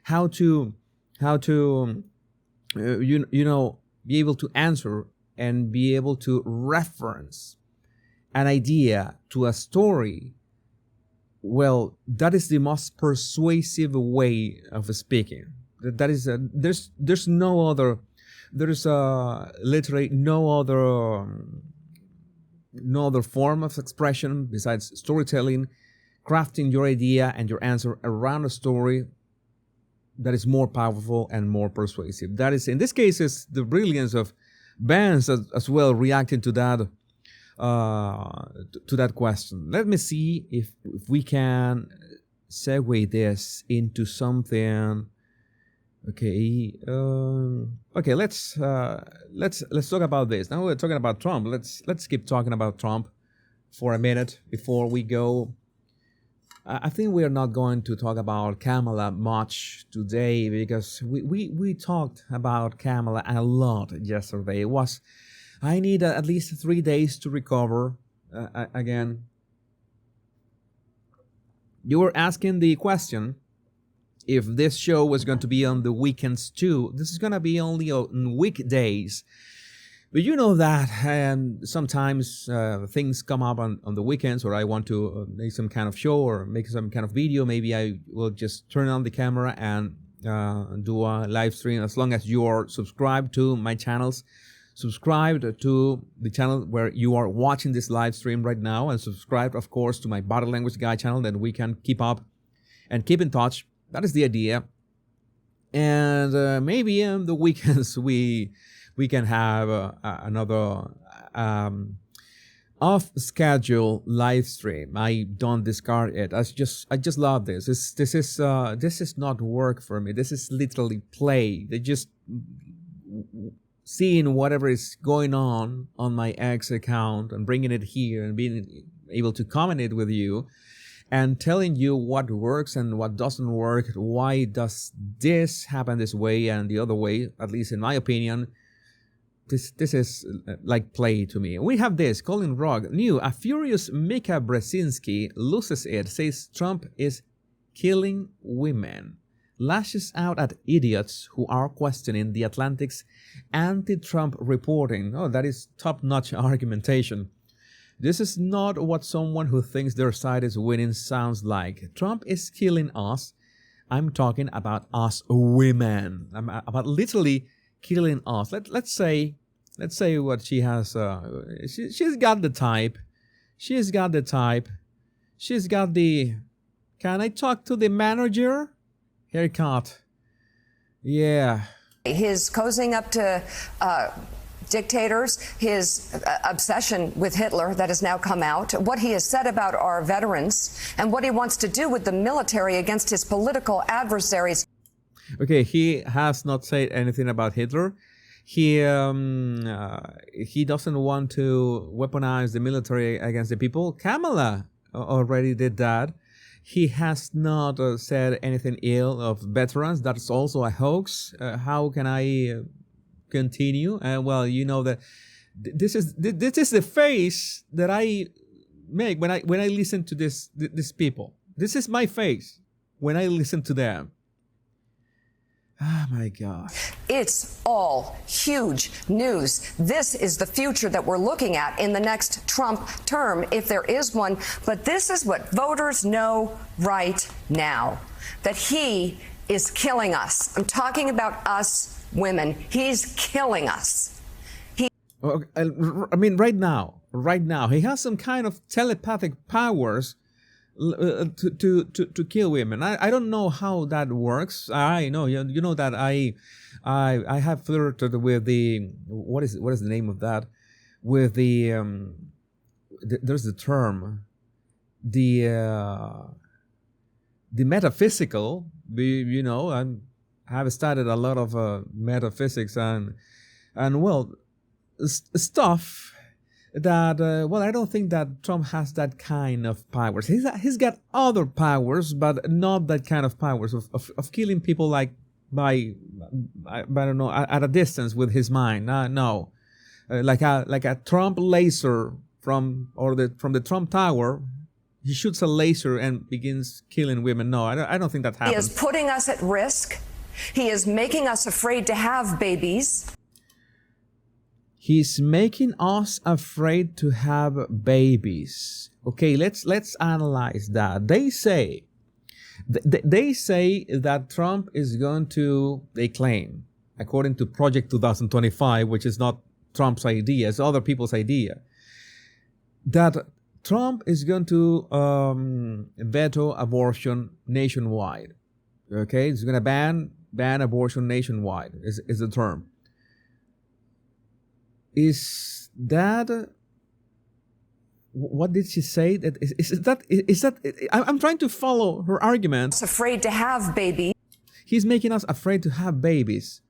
how to be able to answer and be able to reference an idea to a story. Well, that is the most persuasive way of speaking. That is there's no other, there's literally no other form of expression besides storytelling, crafting your idea and your answer around a story that is more powerful and more persuasive. That is, in this case, is the brilliance of bands as well, reacting to that question. Let me see if we can segue this into something. Okay, let's talk about this. Now we're talking about Trump. Let's keep talking about Trump for a minute before we go. I think we are not going to talk about Kamala much today, because we talked about Kamala a lot yesterday. I need at least 3 days to recover again. You were asking the question if this show was going to be on the weekends too. This is going to be only on weekdays. But you know that sometimes things come up on the weekends, or I want to make some kind of show or make some kind of video. Maybe I will just turn on the camera and do a live stream, as long as you are subscribed to my channels, subscribed to the channel where you are watching this live stream right now, and subscribed, of course, to my Body Language Guy channel, that we can keep up and keep in touch. That is the idea. And maybe on the weekends we can have another off-schedule live stream. I don't discard it. I just love this. This is not work for me. This is literally play. They just seeing whatever is going on my X account and bringing it here and being able to comment it with you and telling you what works and what doesn't work. Why does this happen this way and the other way? At least in my opinion, this is like play to me. We have this, Colin Rogg, new, a furious Mika Brzezinski loses it, says Trump is killing women, lashes out at idiots who are questioning the Atlantic's anti-Trump reporting. Oh, that is top-notch argumentation. This is not what someone who thinks their side is winning sounds like. Trump is killing us. I'm talking about us women. I'm about literally killing us. Let's say what she has. She's got the type. She's got the. Can I talk to the manager? Haircut. Yeah. His cozying up to dictators, his obsession with Hitler that has now come out, what he has said about our veterans, and what he wants to do with the military against his political adversaries. Okay, he has not said anything about Hitler. He doesn't want to weaponize the military against the people. Kamala already did that. He has not said anything ill of veterans. That's also a hoax. How can I continue? Well, you know that this is the face that I make when I listen to these people. This is my face when I listen to them. Oh my God. It's all huge news. This is the future that we're looking at in the next Trump term, if there is one. But this is what voters know right now, that he is killing us. I'm talking about us women. He's killing us. I mean, right now, he has some kind of telepathic powers to kill women. I don't know how that works. I know you know that I have flirted with the what is the name of that? With the there's the term, the metaphysical. You know, I have studied a lot of metaphysics and well stuff. That well, I don't think that Trump has that kind of powers. He's got other powers, but not that kind of powers of killing people like by I don't know, at a distance with his mind. No, like a Trump laser from the Trump Tower. he shoots a laser and begins killing women. No, I don't think that He is happens. putting us at risk. He is making us afraid to have babies. He's making us afraid to have babies. Okay, let's analyze that. They say that Trump is going to, they claim, according to Project 2025, which is not Trump's idea, it's other people's idea, that Trump is going to veto abortion nationwide. Okay, he's going to ban abortion nationwide is the term. Is that what did she say? I'm trying to follow her argument. Afraid to have babies. He's making us afraid to have babies.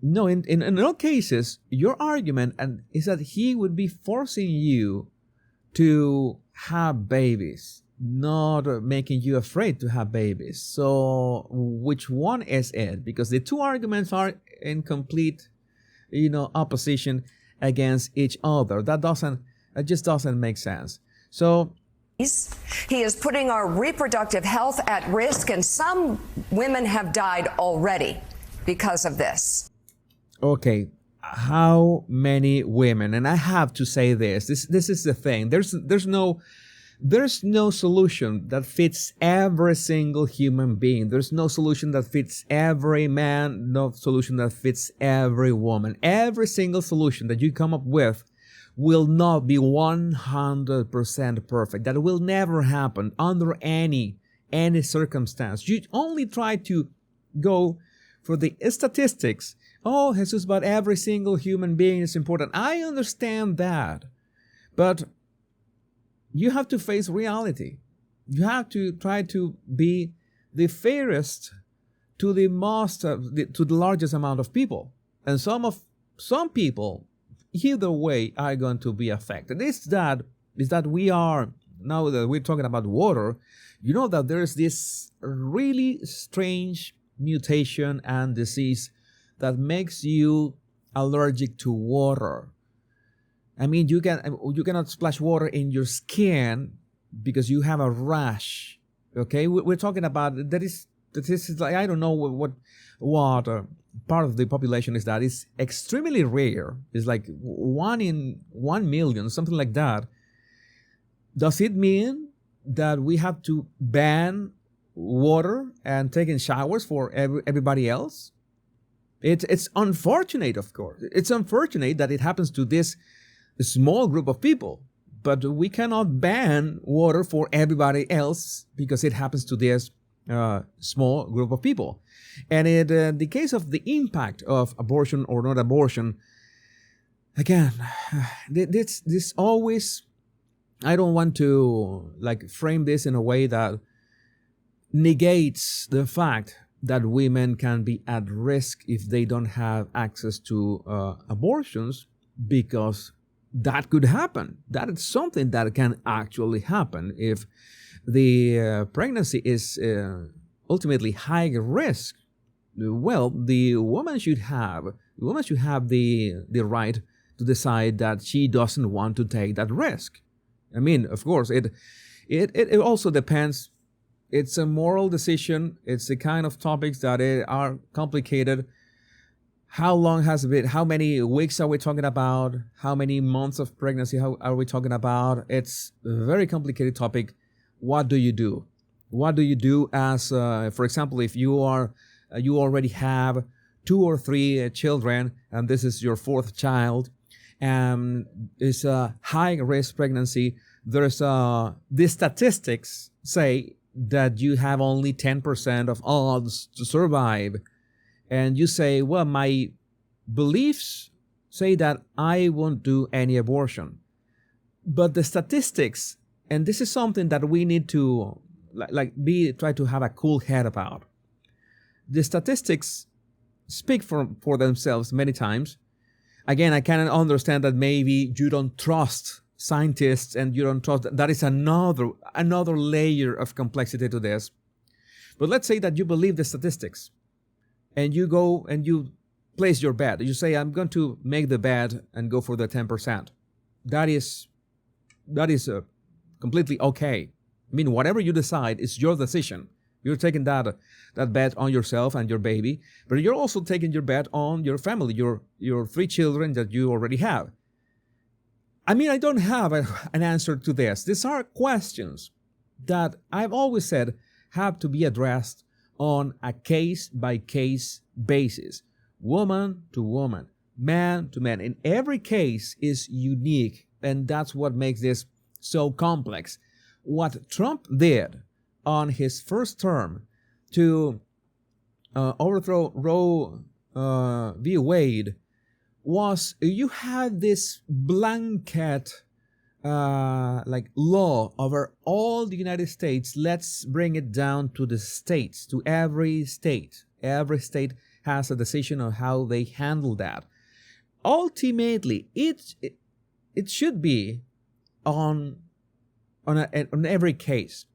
No, in all cases, your argument is that he would be forcing you to have babies, not making you afraid to have babies. So which one is it? Because the two arguments are in complete, opposition against each other. That just doesn't make sense. So he is putting our reproductive health at risk, and some women have died already because of this. Okay, how many women? And I have to say this is the thing. There's no solution that fits every single human being. There's no solution that fits every man, no solution that fits every woman. Every single solution that you come up with will not be 100% perfect. That will never happen under any circumstance. You only try to go for the statistics. Oh, Jesus, but every single human being is important. I understand that. But you have to face reality. You have to try to be the fairest to the largest amount of people. And some people, either way, are going to be affected. Is that we are, now that we're talking about water, you know that there's this really strange mutation and disease that makes you allergic to water. I mean, you cannot splash water in your skin because you have a rash. Okay, we're talking about that is like, I don't know what part of the population is that. It's extremely rare. It's like 1 in 1 million, something like that. Does it mean that we have to ban water and taking showers for everybody else? It's unfortunate, of course. It's unfortunate that it happens to this small group of people, but we cannot ban water for everybody else because it happens to this small group of people. And in the case of the impact of abortion or not abortion, again, this always, I don't want to frame this in a way that negates the fact that women can be at risk if they don't have access to abortions, because that could happen. That is something that can actually happen if the pregnancy is ultimately high risk. Well, the woman should have the right to decide that she doesn't want to take that risk. I mean, of course, it also depends. It's a moral decision. It's the kind of topics that are complicated. How long has it been? How many weeks are we talking about? How many months of pregnancy are we talking about? It's a very complicated topic. What do you do? What do you do as, for example, if you already have 2 or 3 children and this is your 4th child, and it's a high-risk pregnancy? There's the statistics say that you have only 10% of odds to survive. And you say, well, my beliefs say that I won't do any abortion. But the statistics, and this is something that we need to try to have a cool head about. The statistics speak for themselves many times. Again, I can understand that maybe you don't trust scientists and you don't trust, that is another layer of complexity to this. But let's say that you believe the statistics and you go and you place your bet. You say, I'm going to make the bet and go for the 10%. That is completely okay. I mean, whatever you decide is your decision. You're taking that bet on yourself and your baby, but you're also taking your bet on your family, your 3 children that you already have. I mean, I don't have an answer to this. These are questions that I've always said have to be addressed on a case-by-case basis, woman to woman, man to man. And every case is unique, and that's what makes this so complex. What Trump did on his first term to overthrow Roe v. Wade was you had this blanket law over all the United States. Let's bring it down to the states, to every state. Every state has a decision on how they handle that. Ultimately, it should be on every case.